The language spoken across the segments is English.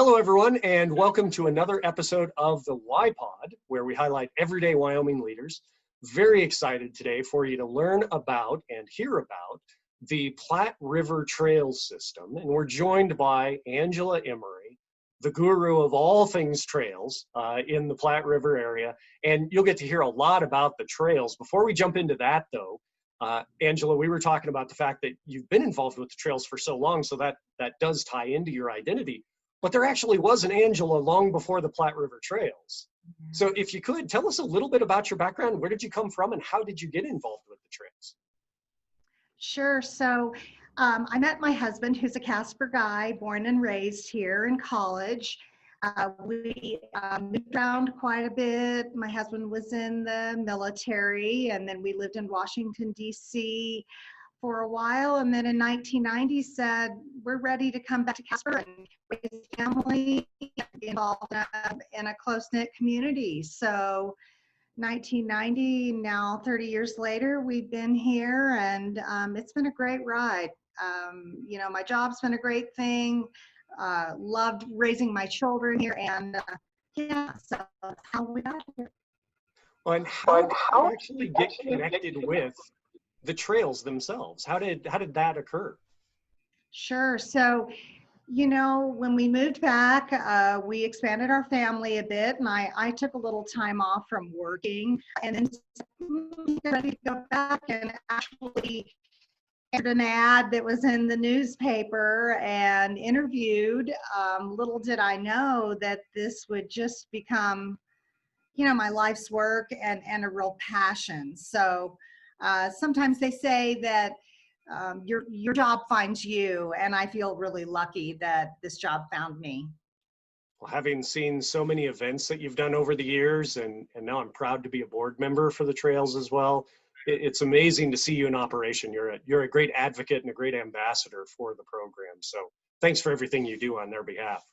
Hello, everyone, and welcome to another episode of the Y Pod, where we highlight everyday Wyoming leaders. Very excited today for you to learn about and hear about the Platte River Trails system. And we're joined by Angela Emery, the guru of all things trails in the Platte River area. And you'll get to hear a lot about the trails. Before we jump into that, though, Angela, we were talking about the fact that you've been involved with the trails for so long, so that does tie into your identity. But there actually was an Angela long before the Platte River Trails. So if you could, tell us a little bit about your background. Where did you come from and how did you get involved with the trails? Sure. So I met my husband, who's a Casper guy, born and raised here in college. We moved around quite a bit. My husband was in the military, and then we lived in Washington, D.C. for a while, and then in 1990 said, we're ready to come back to Casper and raise a family, be involved in a close-knit community. So 1990, now 30 years later, we've been here, and it's been a great ride. My job's been a great thing. Loved raising my children here, and so that's how we got here. And how did you actually get connected with the trails themselves? How did that occur? Sure. So, when we moved back, we expanded our family a bit, and I took a little time off from working, and then ready to go back, and actually entered an ad that was in the newspaper and interviewed. Little did I know that this would just become, my life's work and a real passion. So sometimes they say that your job finds you, and I feel really lucky that this job found me. Well, having seen so many events that you've done over the years, and now I'm proud to be a board member for the trails as well. It's amazing to see you in operation. You're a great advocate and a great ambassador for the program. So thanks for everything you do on their behalf.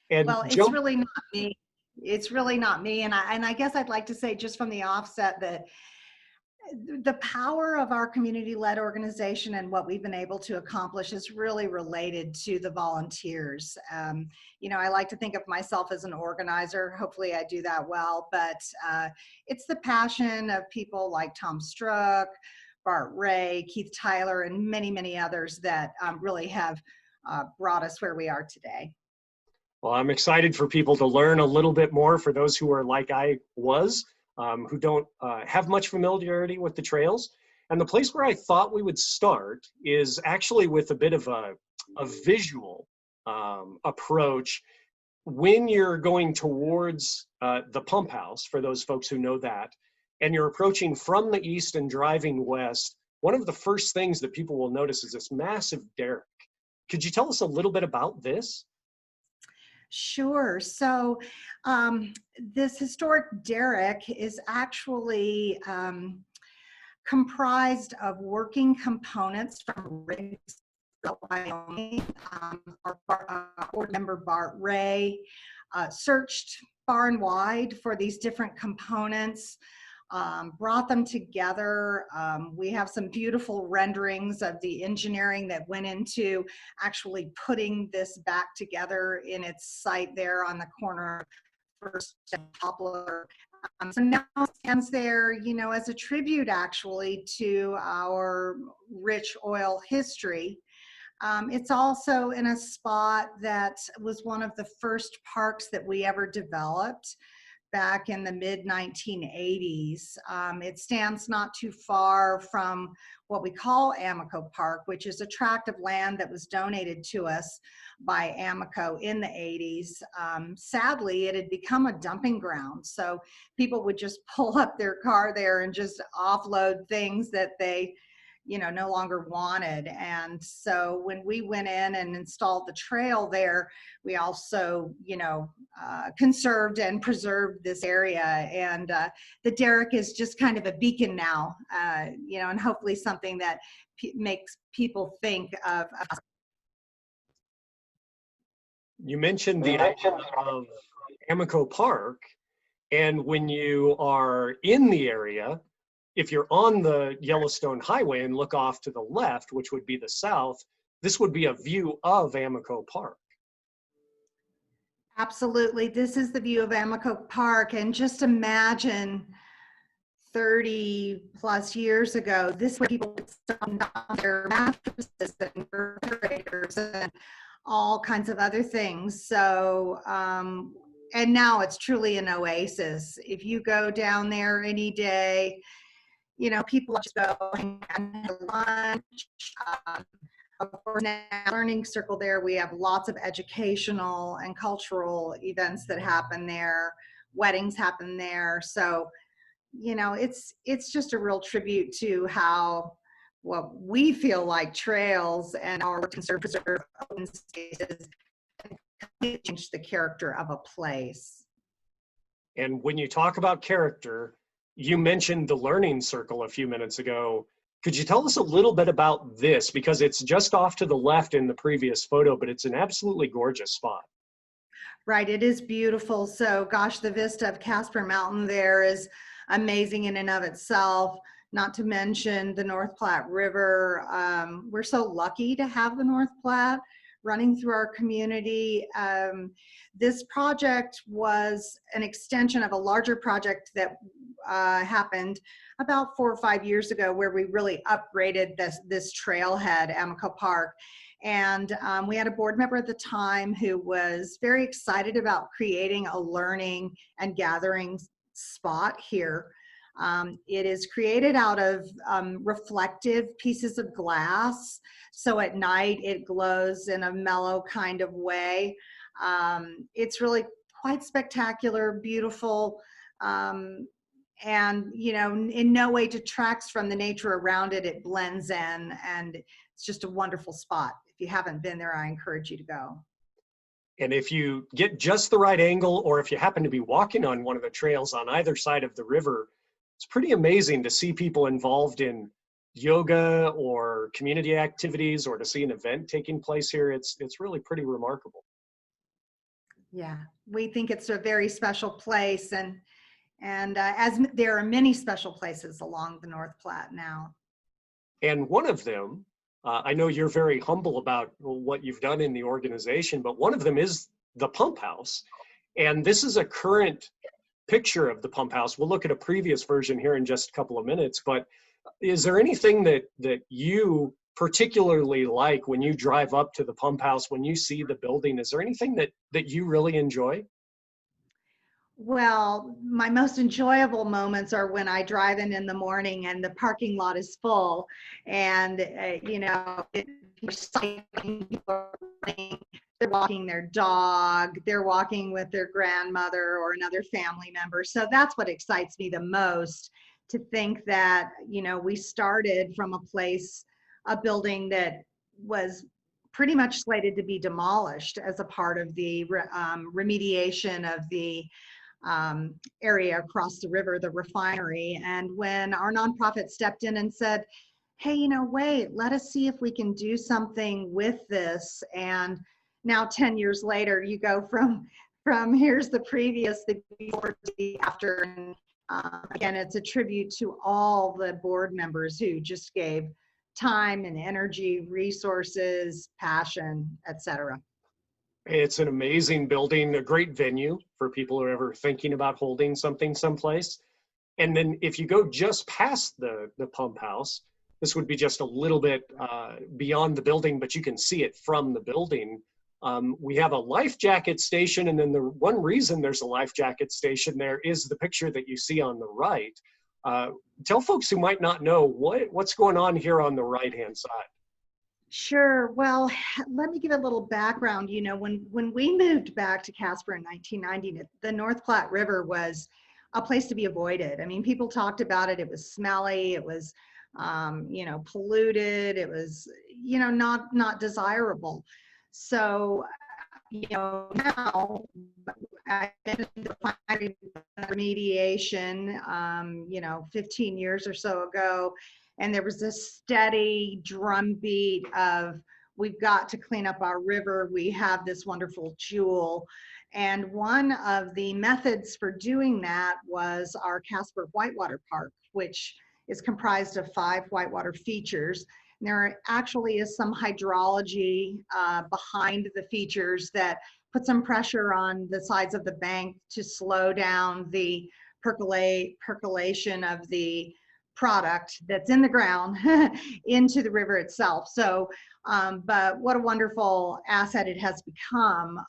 And well, it's really not me. It's really not me. And I guess I'd like to say just from the offset that the power of our community-led organization and what we've been able to accomplish is really related to the volunteers. I like to think of myself as an organizer. Hopefully I do that well, but it's the passion of people like Tom Struck, Bart Ray, Keith Tyler, and many, many others that really have brought us where we are today. Well, I'm excited for people to learn a little bit more, for those who are like I was, who don't have much familiarity with the trails. And the place where I thought we would start is actually with a bit of a visual approach. When you're going towards the pump house, for those folks who know that, and you're approaching from the east and driving west, one of the first things that people will notice is this massive derrick. Could you tell us a little bit about this? Sure. So this historic derrick is actually comprised of working components from rigs, Wyoming. Our board member Bart Ray searched far and wide for these different components, brought them together. We have some beautiful renderings of the engineering that went into actually putting this back together in its site there on the corner of First and Poplar. So now it stands there, as a tribute actually to our rich oil history. It's also in a spot that was one of the first parks that we ever developed back in the mid-1980s. It stands not too far from what we call Amoco Park, which is a tract of land that was donated to us by Amoco in the 80s. Sadly, it had become a dumping ground, so people would just pull up their car there and just offload things that they no longer wanted. And so when we went in and installed the trail there, we also, conserved and preserved this area. And the derrick is just kind of a beacon now, and hopefully something that makes people think of. You mentioned the idea of Amoco Park, and when you are in the area, if you're on the Yellowstone Highway and look off to the left, which would be the south, this would be a view of Amico Park. Absolutely. This is the view of Amico Park. And just imagine 30 plus years ago, this is where people would sit on their mattresses and refrigerators and all kinds of other things. So, and now it's truly an oasis. If you go down there any day, you know, people just go and have lunch. Um, of course, now Learning Circle there, we have lots of educational and cultural events that happen there. Weddings happen there. So, you know, it's just a real tribute to how what we feel like trails and our conserve preserve open spaces change the character of a place. And when you talk about character, you mentioned the Learning Circle a few minutes ago. Could you tell us a little bit about this? Because it's just off to the left in the previous photo, but it's an absolutely gorgeous spot. Right, it is beautiful. So gosh, the vista of Casper Mountain there is amazing in and of itself, not to mention the North Platte River. We're so lucky to have the North Platte running through our community. This project was an extension of a larger project that happened about 4 or 5 years ago, where we really upgraded this trailhead, Amico Park. And we had a board member at the time who was very excited about creating a learning and gathering spot here. It is created out of reflective pieces of glass. So at night it glows in a mellow kind of way. It's really quite spectacular, beautiful. And you know, in no way detracts from the nature around it. It blends in, and it's just a wonderful spot. If you haven't been there, I encourage you to go. And if you get just the right angle, or if you happen to be walking on one of the trails on either side of the river, it's pretty amazing to see people involved in yoga or community activities, or to see an event taking place here. It's really pretty remarkable. Yeah, we think it's a very special place, and as there are many special places along the North Platte now. And one of them, I know you're very humble about what you've done in the organization, but one of them is the pump house. And this is a current picture of the pump house. We'll look at a previous version here in just a couple of minutes, but is there anything that you particularly like when you drive up to the pump house, when you see the building? Is there anything that you really enjoy? Well, my most enjoyable moments are when I drive in the morning and the parking lot is full, and you know, you're cycling, people are running, they're walking their dog, they're walking with their grandmother or another family member. So that's what excites me the most, to think that, you know, we started from a place, a building that was pretty much slated to be demolished as a part of the remediation of the area across the river, the refinery. And when our nonprofit stepped in and said, hey, you know, wait, let us see if we can do something with this. And now 10 years later, you go from here's the previous, the before, the after. And again, it's a tribute to all the board members who just gave time and energy, resources, passion, etc. It's an amazing building, a great venue for people who are ever thinking about holding something someplace. And then if you go just past the pump house, this would be just a little bit beyond the building, but you can see it from the building. We have a life jacket station, and then the one reason there's a life jacket station there is the picture that you see on the right. Tell folks who might not know what's going on here on the right-hand side. Sure. Well, let me give a little background. You know, when we moved back to Casper in 1990, the North Platte River was a place to be avoided. I mean, people talked about it. It was smelly. It was, you know, polluted. It was, you know, not desirable. So, you know, now I've been in the remediation, you know, 15 years or so ago. And there was this steady drumbeat of, we've got to clean up our river. We have this wonderful jewel. And one of the methods for doing that was our Casper Whitewater Park, which is comprised of 5 whitewater features. There actually is some hydrology behind the features that put some pressure on the sides of the bank to slow down the percolation of the product that's in the ground into the river itself. So, but what a wonderful asset it has become,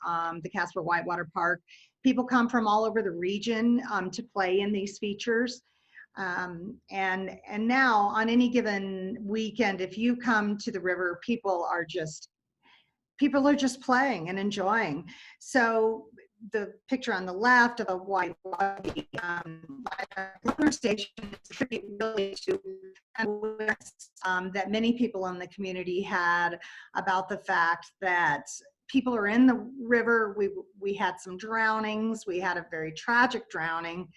the Casper Whitewater Park. People come from all over the region to play in these features. And now on any given weekend, if you come to the river, people are just playing and enjoying. So the picture on the left of a white station is a tribute really to that many people in the community had about the fact that people are in the river. We had some drownings. We had a very tragic drowning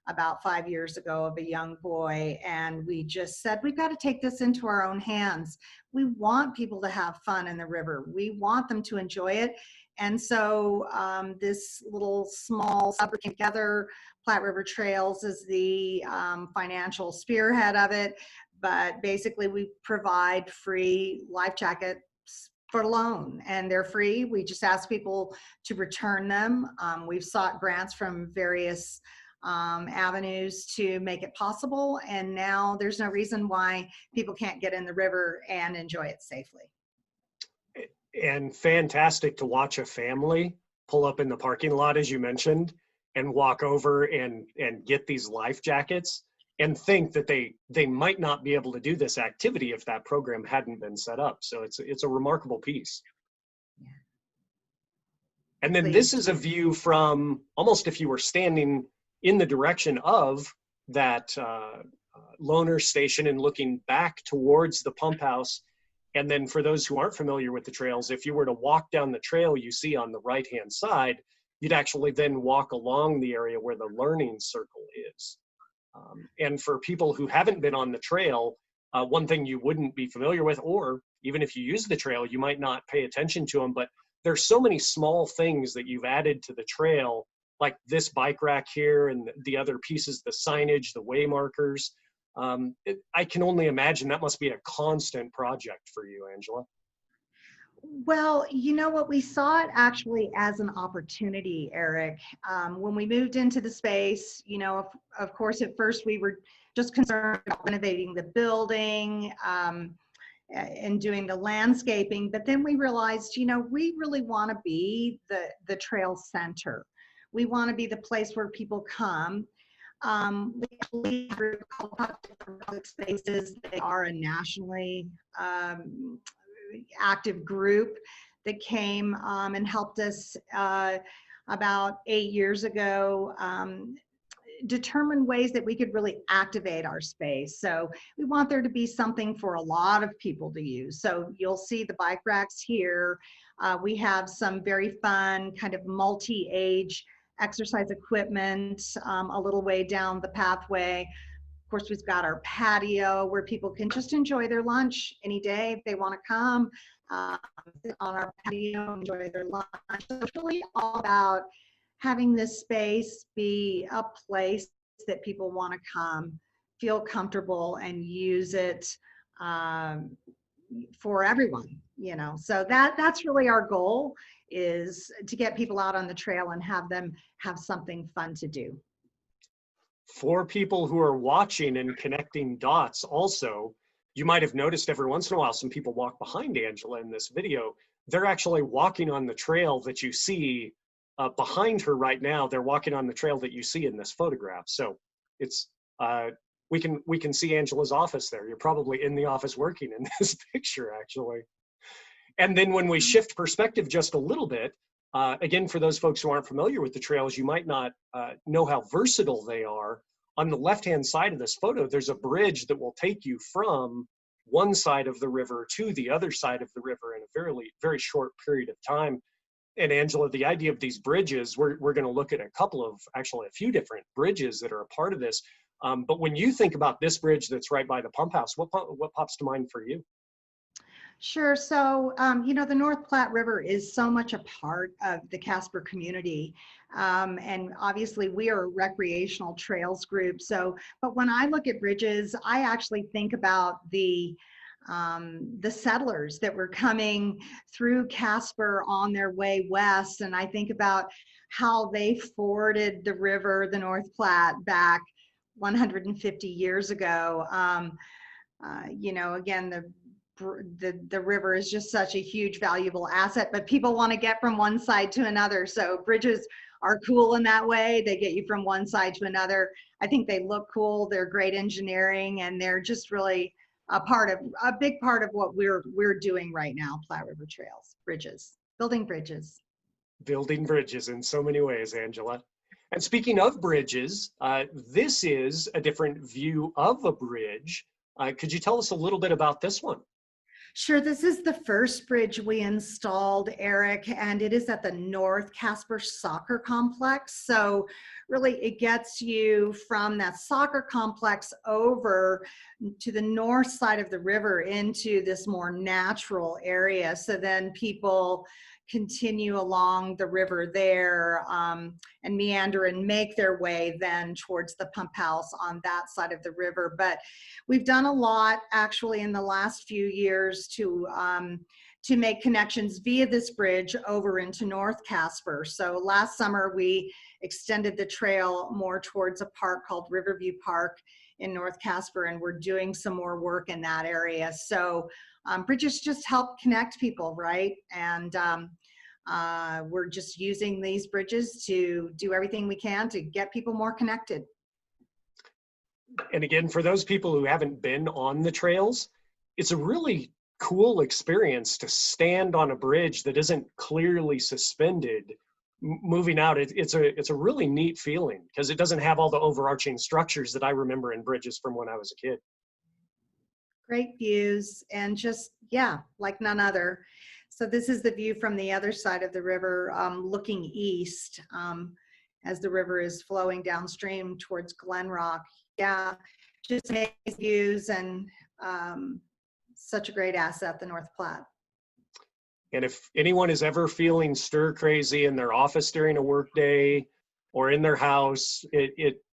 about 5 years ago of a young boy, and we just said, we've got to take this into our own hands. We want people to have fun in the river. We want them to enjoy it. And so this little small sub together, Platte River Trails is the financial spearhead of it. But basically we provide free life jackets for loan, and they're free. We just ask people to return them. We've sought grants from various avenues to make it possible, and now there's no reason why people can't get in the river and enjoy it safely. And fantastic to watch a family pull up in the parking lot, as you mentioned, and walk over and get these life jackets and think that they might not be able to do this activity if that program hadn't been set up. So it's a remarkable piece. Yeah. And then this is a view from almost if you were standing in the direction of that loaner station and looking back towards the pump house. And then for those who aren't familiar with the trails, if you were to walk down the trail you see on the right-hand side, you'd actually then walk along the area where the learning circle is. And for people who haven't been on the trail, one thing you wouldn't be familiar with, or even if you use the trail, you might not pay attention to them, but there's so many small things that you've added to the trail, like this bike rack here and the other pieces, the signage, the way markers. I can only imagine that must be a constant project for you, Angela. Well, you know what, we saw it actually as an opportunity, Eric. When we moved into the space, you know, of course, at first we were just concerned about renovating the building and doing the landscaping, but then we realized, you know, we really want to be the trail center. We want to be the place where people come. We have a couple of different public spaces. They are a nationally active group that came and helped us about 8 years ago determine ways that we could really activate our space. So we want there to be something for a lot of people to use. So you'll see the bike racks here. We have some very fun kind of multi-age exercise equipment a little way down the pathway. Of course, we've got our patio where people can just enjoy their lunch any day if they want to come sit on our patio, enjoy their lunch. So it's really all about having this space be a place that people want to come, feel comfortable, and use it for everyone, you know. So that's really our goal, is to get people out on the trail and have them have something fun to do. For people who are watching and connecting dots also, you might have noticed every once in a while some people walk behind Angela in this video. They're actually walking on the trail that you see behind her right now. They're walking on the trail that you see in this photograph. So it's we can see Angela's office there. You're probably in the office working in this picture, actually. And then when we shift perspective just a little bit, again, for those folks who aren't familiar with the trails, you might not know how versatile they are. On the left-hand side of this photo, there's a bridge that will take you from one side of the river to the other side of the river in a very, very short period of time. And Angela, the idea of these bridges, we're going to look at actually a few different bridges that are a part of this. But when you think about this bridge that's right by the pump house, what pops to mind for you? Sure. So, you know, the North Platte River is so much a part of the Casper community. And obviously we are a recreational trails group. So, but when I look at bridges, I actually think about the the settlers that were coming through Casper on their way west. And I think about how they forded the river, the North Platte, back 150 years ago. You know, again, the river is just such a huge, valuable asset, but people want to get from one side to another. So bridges are cool in that way. They get you from one side to another. I think they look cool. They're great engineering, and they're just really a big part of what we're doing right now. Platte River Trails, bridges, building bridges. Building bridges in so many ways, Angela. And speaking of bridges, this is a different view of a bridge. Could you tell us a little bit about this one? Sure, this is the first bridge we installed, Eric, and it is at the North Casper Soccer Complex. So really it gets you from that soccer complex over to the north side of the river into this more natural area. So then people continue along the river there and meander and make their way then towards the pump house on that side of the river. But we've done a lot actually in the last few years to make connections via this bridge over into North Casper. So last summer we extended the trail more towards a park called Riverview Park in North Casper, and we're doing some more work in that area. So bridges just help connect people, right? And we're just using these bridges to do everything we can to get people more connected. And again, for those people who haven't been on the trails, it's a really cool experience to stand on a bridge that isn't clearly suspended moving out. It's a really neat feeling because it doesn't have all the overarching structures that I remember in bridges from when I was a kid. Great views and just, yeah, like none other. So this is the view from the other side of the river, looking east as the river is flowing downstream towards Glen Rock. Yeah, just amazing views and such a great asset, the North Platte. And if anyone is ever feeling stir crazy in their office during a workday or in their house,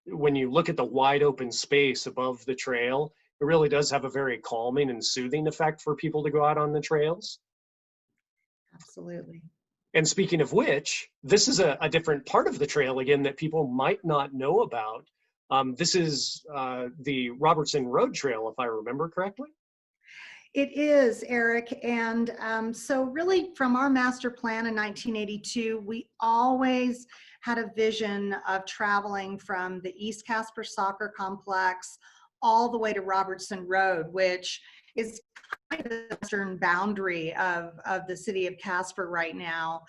when you look at the wide open space above the trail, it really does have a very calming and soothing effect for people to go out on the trails. Absolutely. And speaking of which, this is a different part of the trail again that people might not know about. This is the Robertson Road Trail, if I remember correctly. It is, Eric. And so really from our master plan in 1982, we always had a vision of traveling from the East Casper Soccer Complex all the way to Robertson Road, which is kind of the western boundary of the city of Casper right now.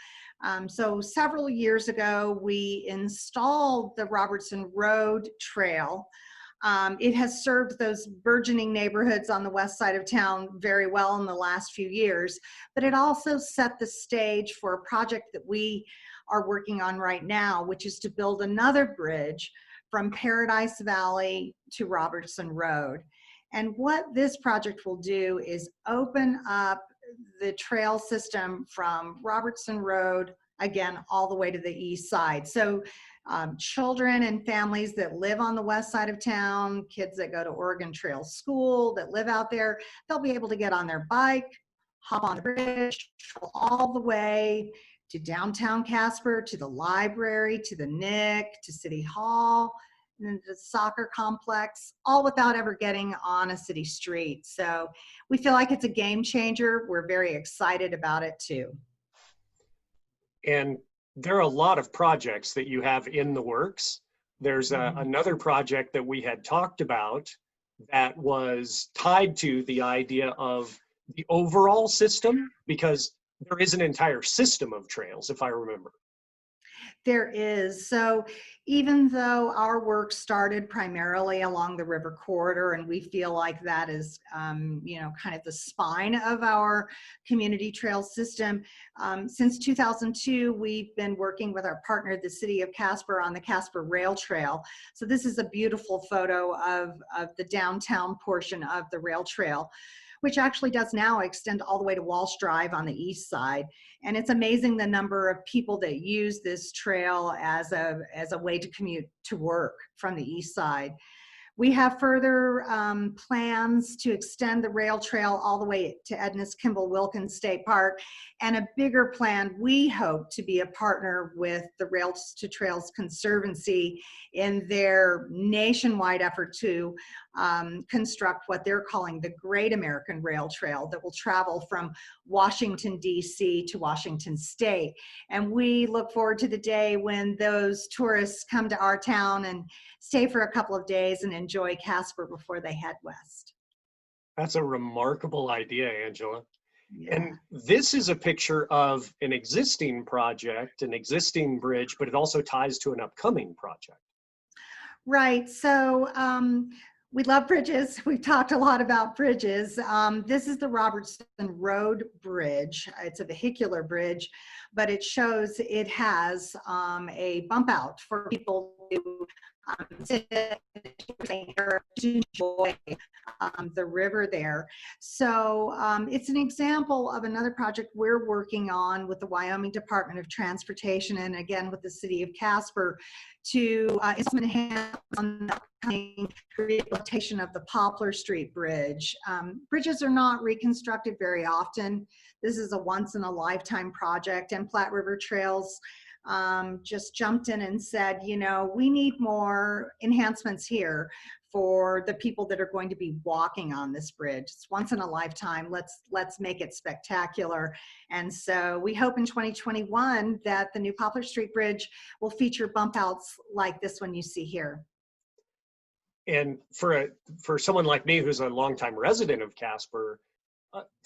So several years ago, we installed the Robertson Road Trail. It has served those burgeoning neighborhoods on the west side of town very well in the last few years, but it also set the stage for a project that we are working on right now, which is to build another bridge from Paradise Valley to Robertson Road. And what this project will do is open up the trail system from Robertson Road, again, all the way to the east side. So children and families that live on the west side of town, kids that go to Oregon Trail School, that live out there, they'll be able to get on their bike, hop on the bridge, travel all the way to downtown Casper, to the library, to the Nick, to City Hall, and the soccer complex, all without ever getting on a city street. So we feel like it's a game changer. We're very excited about it too. And there are a lot of projects that you have in the works. There's another project that we had talked about that was tied to the idea of the overall system, because there is an entire system of trails, if I remember. There is. So even though our work started primarily along the river corridor, and we feel like that is, you know, kind of the spine of our community trail system, since 2002, we've been working with our partner, the city of Casper, on the Casper Rail Trail. So this is a beautiful photo of the downtown portion of the rail trail, which actually does now extend all the way to Walsh Drive on the east side. And it's amazing the number of people that use this trail as a way to commute to work from the east side. We have further plans to extend the rail trail all the way to Edna's Kimball Wilkins State Park, and a bigger plan. We hope to be a partner with the Rails to Trails Conservancy in their nationwide effort to construct what they're calling the Great American Rail Trail that will travel from Washington, D.C. to Washington State. And we look forward to the day when those tourists come to our town and stay for a couple of days and enjoy Casper before they head west. That's a remarkable idea, Angela. Yeah. And this is a picture of an existing project, an existing bridge, but it also ties to an upcoming project. Right. So we love bridges. We've talked a lot about bridges. This is the Robertson Road Bridge. It's a vehicular bridge, but it shows it has a bump out for people to enjoy the river there. So it's an example of another project we're working on with the Wyoming Department of Transportation and again with the city of Casper to enhance on the upcoming rehabilitation of the Poplar Street Bridge. Bridges are not reconstructed very often. This is a once-in-a-lifetime project, and Platte River Trails just jumped in and said, you know, we need more enhancements here for the people that are going to be walking on this bridge. It's once in a lifetime. Let's make it spectacular. And so we hope in 2021 that the new Poplar Street Bridge will feature bump outs like this one you see here. And for someone like me who's a longtime resident of Casper,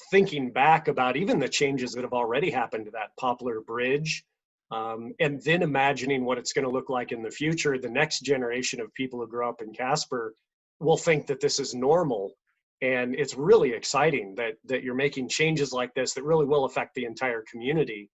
thinking back about even the changes that have already happened to that Poplar Bridge, and then imagining what it's going to look like in the future, the next generation of people who grow up in Casper will think that this is normal. And it's really exciting that you're making changes like this that really will affect the entire community.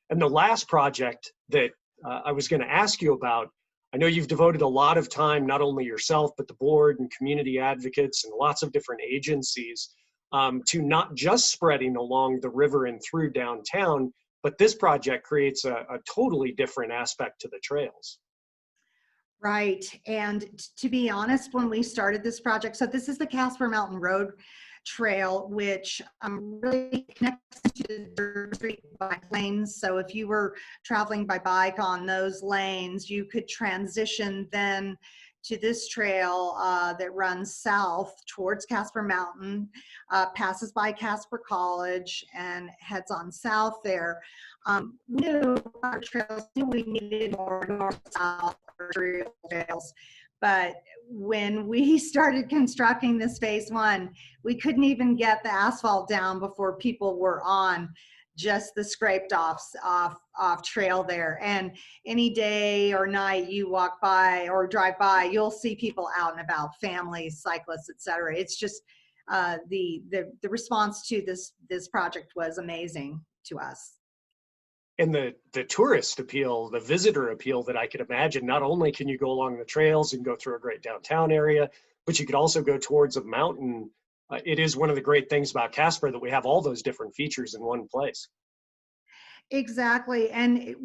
And the last project that I was going to ask you about, I know you've devoted a lot of time, not only yourself, but the board and community advocates and lots of different agencies to not just spreading along the river and through downtown, but this project creates a totally different aspect to the trails. Right. And to be honest, when we started this project, so this is the Casper Mountain Road Trail, which really connects to the street bike lanes. So if you were traveling by bike on those lanes, you could transition then to this trail that runs south towards Casper Mountain, passes by Casper College, and heads on south there. We knew our trails, we needed more north-south trails, but when we started constructing this phase one, we couldn't even get the asphalt down before people were on just the scraped off trail there. And any day or night you walk by or drive by, you'll see people out and about, families, cyclists, etc. It's just the response to this project was amazing to us. And the tourist appeal, the visitor appeal that I could imagine, not only can you go along the trails and go through a great downtown area, but you could also go towards a mountain. It is one of the great things about Casper that we have all those different features in one place. Exactly. And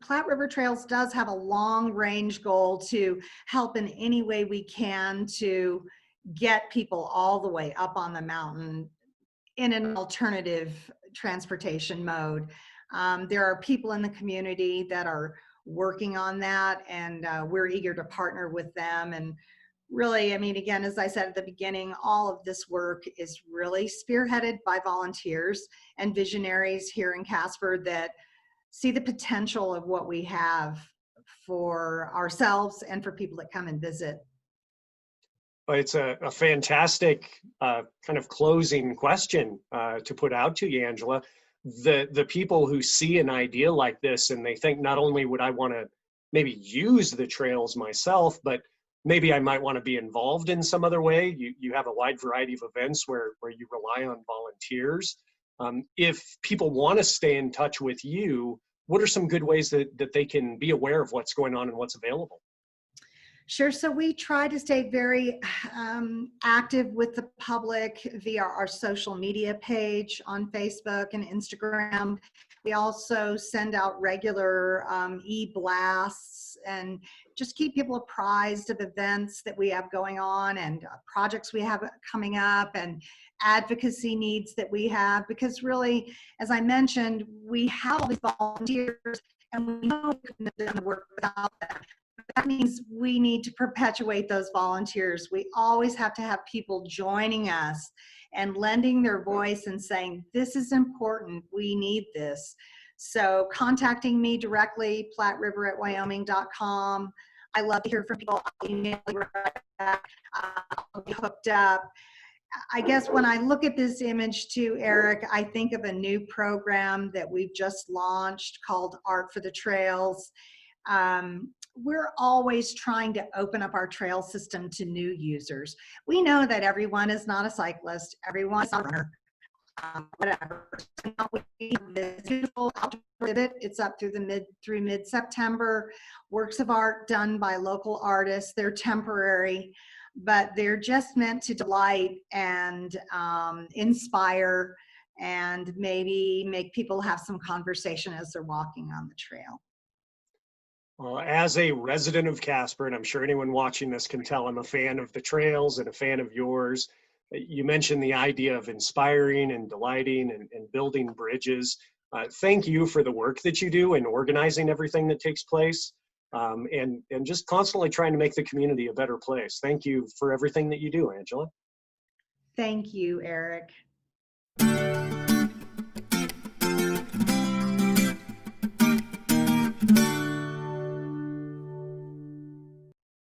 Platte River Trails does have a long range goal to help in any way we can to get people all the way up on the mountain in an alternative transportation mode. There are people in the community that are working on that, and we're eager to partner with them. And really, I mean, again, as I said at the beginning, all of this work is really spearheaded by volunteers and visionaries here in Casper that see the potential of what we have for ourselves and for people that come and visit. But it's a fantastic kind of closing question to put out to you, Angela. The people who see an idea like this and they think not only would I want to maybe use the trails myself, but maybe I might want to be involved in some other way. You have a wide variety of events where you rely on volunteers. If people want to stay in touch with you, what are some good ways that they can be aware of what's going on and what's available? Sure. So we try to stay very active with the public via our social media page on Facebook and Instagram. We also send out regular e-blasts and just keep people apprised of events that we have going on and projects we have coming up and advocacy needs that we have. Because really, as I mentioned, we have all these volunteers and we know we couldn't have done the work without them. That means we need to perpetuate those volunteers. We always have to have people joining us and lending their voice and saying, this is important, we need this. So contacting me directly, platteriver@wyoming.com. I love to hear from people. I'll email you right back. I'll be hooked up. I guess when I look at this image too, Eric, I think of a new program that we've just launched called Art for the Trails. We're always trying to open up our trail system to new users. We know that everyone is not a cyclist, everyone is not a runner, whatever. So now we have this beautiful outdoor exhibit. It's up through mid-September. Works of art done by local artists. They're temporary, but they're just meant to delight and inspire and maybe make people have some conversation as they're walking on the trail. Well, as a resident of Casper, and I'm sure anyone watching this can tell, I'm a fan of the trails and a fan of yours. You mentioned the idea of inspiring and delighting and building bridges. Thank you for the work that you do in organizing everything that takes place and just constantly trying to make the community a better place. Thank you for everything that you do, Angela. Thank you, Eric.